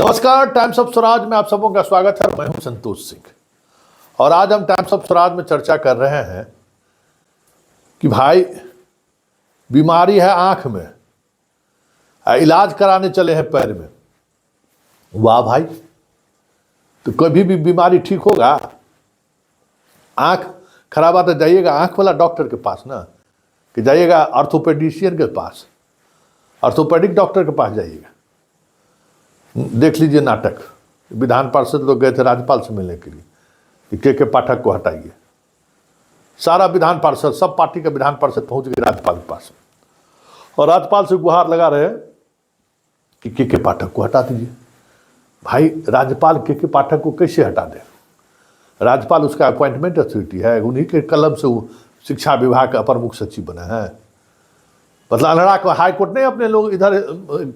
नमस्कार, times of Swaraj में आप सबों का स्वागत है। मैं हूं संतोष सिंह और आज हम टाइम्स ऑफ स्वराज में चर्चा कर रहे हैं कि भाई बीमारी है आंख में, इलाज कराने चले हैं पैर में। वाह भाई, तो कभी भी बीमारी ठीक होगा? आंख खराब आता जाइएगा आंख वाला डॉक्टर के पास ना, कि जाइएगा ऑर्थोपेडिशियन के पास, ऑर्थोपेडिक डॉक्टर के पास जाइएगा। देख लीजिए नाटक, विधान पार्षद लोग गए थे राज्यपाल से मिलने के लिए कि के पाठक को हटाइए। सारा विधान पार्षद, सब पार्टी का विधान पार्षद पहुंच गए राज्यपाल के पास और राज्यपाल से गुहार लगा रहे कि के पाठक को हटा दीजिए। भाई राज्यपाल के पाठक को कैसे हटा दे? राज्यपाल उसका अपॉइंटमेंट अथॉरिटी है, उन्हीं के कलम से वो शिक्षा विभाग का अपर मुख्य सचिव बना है। मतलब अनहरा को हाई कोर्ट नहीं, अपने लोग इधर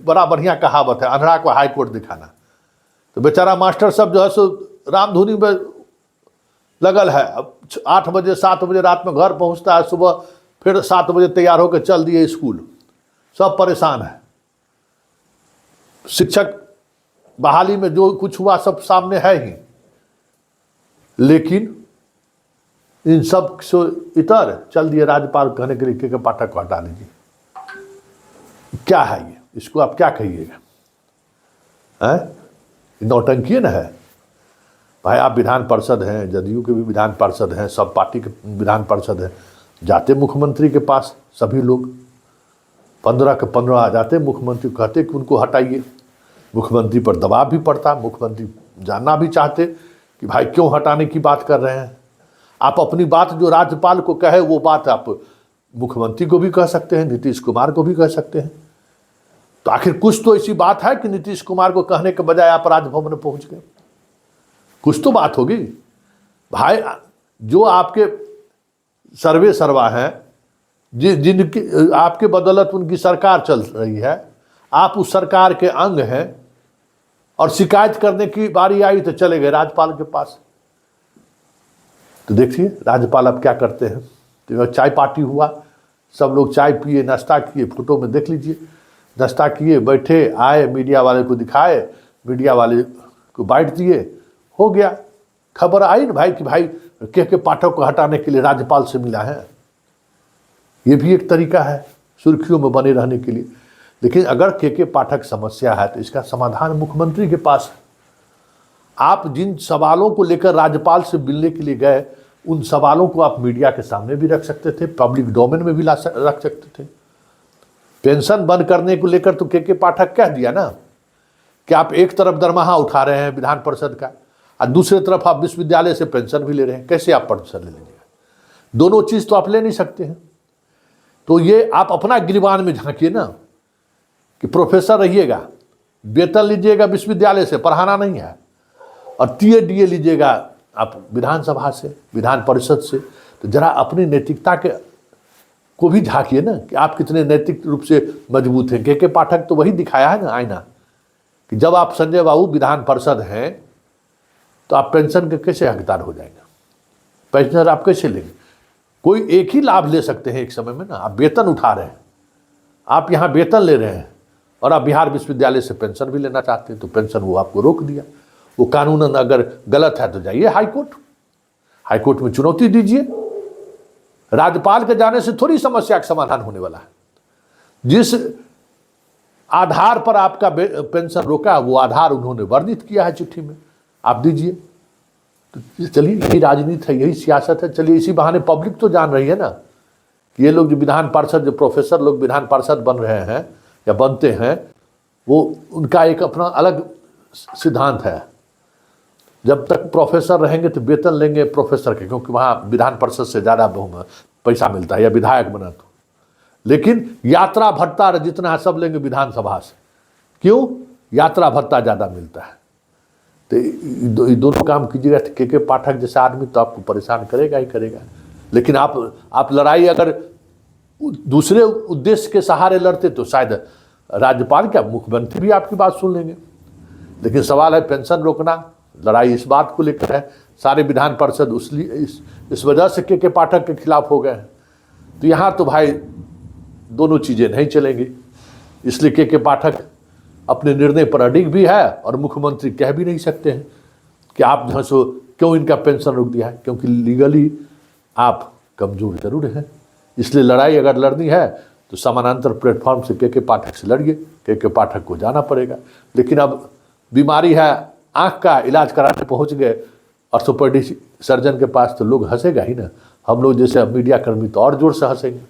बड़ा बढ़िया कहावत है अनहरा को हाई कोर्ट दिखाना। तो बेचारा मास्टर सब जो है सो रामधुनी में लगल है। अब 8 बजे 7 बजे रात में घर पहुंचता है, सुबह फिर 7 बजे तैयार होकर चल दिए स्कूल। सब परेशान है। शिक्षक बहाली में जो कुछ हुआ सब सामने है ही, लेकिन इन सब से इतर चल दिए राज्यपाल कहने के लिए के पाठक को हटा दीजिए। क्या है ये? इसको आप क्या कहिएगा? नौटंकी न है भाई। आप विधान पार्षद हैं, जदयू के भी विधान पार्षद हैं, सब पार्टी के विधान पार्षद हैं। जाते मुख्यमंत्री के पास सभी लोग 15 के 15 आ जाते, मुख्यमंत्री कहते कि उनको हटाइए। मुख्यमंत्री पर दबाव भी पड़ता, मुख्यमंत्री जानना भी चाहते कि भाई क्यों हटाने की बात कर रहे हैं। आप अपनी बात जो राज्यपाल को कहे वो बात आप मुख्यमंत्री को भी कह सकते हैं, नीतीश कुमार को भी कह सकते हैं। तो आखिर कुछ तो ऐसी बात है कि नीतीश कुमार को कहने के बजाय आप राजभवन में पहुंच गए। कुछ तो बात होगी भाई। जो आपके सर्वे सर्वा हैं, जिनकी आपके बदौलत उनकी सरकार चल रही है, आप उस सरकार के अंग हैं और शिकायत करने की बारी आई तो चले गए राज्यपाल के पास। तो देखिए राज्यपाल अब क्या करते हैं। तो चाय पार्टी हुआ, सब लोग चाय पिए, नाश्ता किए, फोटो में देख लीजिए। नाश्ता किए, बैठे, आए, मीडिया वाले को दिखाए, मीडिया वाले को बाइट दिए, हो गया। खबर आई ना भाई कि भाई के पाठक को हटाने के लिए राज्यपाल से मिला है। ये भी एक तरीका है सुर्खियों में बने रहने के लिए। लेकिन अगर के पाठक समस्या है तो इसका समाधान मुख्यमंत्री के पास है। आप जिन सवालों को लेकर राज्यपाल से मिलने के लिए गए, उन सवालों को आप मीडिया के सामने भी रख सकते थे, पब्लिक डोमेन में भी रख सकते थे। पेंशन बंद करने को लेकर तो के पाठक कह दिया ना कि आप एक तरफ दरमाहा उठा रहे हैं विधान परिषद का और दूसरी तरफ आप विश्वविद्यालय से पेंशन भी ले रहे हैं। कैसे आप पेंशन ले लीजिएगा? दोनों चीज़ तो आप ले नहीं सकते हैं। तो ये आप अपना गिरबान में झांकिए ना कि प्रोफेसर रहिएगा, वेतन लीजिएगा विश्वविद्यालय से, पढ़ाना नहीं है, और टीए लीजिएगा आप विधानसभा से, विधान परिषद से। तो जरा अपनी नैतिकता को भी झांकिए ना कि आप कितने नैतिक रूप से मजबूत हैं। के पाठक तो वही दिखाया है ना आईना, कि जब आप संजय बाबू विधान पार्षद हैं तो आप पेंशन के कैसे हकदार हो जाएंगे? पेंशन आप कैसे लेंगे? कोई एक ही लाभ ले सकते हैं एक समय में ना। आप वेतन उठा रहे हैं, आप यहाँ वेतन ले रहे हैं और आप बिहार विश्वविद्यालय से पेंशन भी लेना चाहते हैं, तो पेंशन वो आपको रोक दिया। वो कानूनन अगर गलत है तो जाइए हाईकोर्ट में चुनौती दीजिए। राज्यपाल के जाने से थोड़ी समस्या का समाधान होने वाला है। जिस आधार पर आपका पेंशन रोका, वो आधार उन्होंने वर्णित किया है चिट्ठी में, आप दीजिए। तो चलिए, यही राजनीति है, यही सियासत है। चलिए, इसी बहाने पब्लिक तो जान रही है ना कि ये लोग जो विधान पार्षद, जो प्रोफेसर लोग विधान पार्षद बन रहे हैं या बनते हैं, वो उनका एक अपना अलग सिद्धांत है। जब तक प्रोफेसर रहेंगे तो वेतन लेंगे प्रोफेसर के, क्योंकि वहाँ विधान परिषद से ज़्यादा पैसा मिलता है, या विधायक बना तो। लेकिन यात्रा भत्ता जितना है सब लेंगे विधानसभा से। क्यों? यात्रा भत्ता ज़्यादा मिलता है। तो ये दोनों काम कीजिएगा तो के पाठक जैसा आदमी तो आपको परेशान करेगा ही करेगा। लेकिन आप लड़ाई अगर दूसरे उद्देश्य के सहारे लड़ते तो शायद राज्यपाल क्या, मुख्यमंत्री भी आपकी बात सुन लेंगे। लेकिन सवाल है पेंशन रोकना, लड़ाई इस बात को लेकर है। सारे विधान पार्षद इस वजह से के पाठक के खिलाफ हो गए हैं। तो यहाँ तो भाई दोनों चीज़ें नहीं चलेंगी। इसलिए के पाठक अपने निर्णय पर अडिग भी है और मुख्यमंत्री कह भी नहीं सकते हैं कि आप जो सो क्यों इनका पेंशन रोक दिया है, क्योंकि लीगली आप कमजोर जरूर हैं। इसलिए लड़ाई अगर लड़नी है तो समानांतर प्लेटफॉर्म से के पाठक से लड़िए, के पाठक को जाना पड़ेगा। लेकिन अब बीमारी है, आँख का इलाज कराने पहुँच गए ऑर्थोपेडिक सर्जन के पास, तो लोग हंसेगा ही ना। हम लोग जैसे मीडिया कर्मी तो और जोर से हंसेंगे।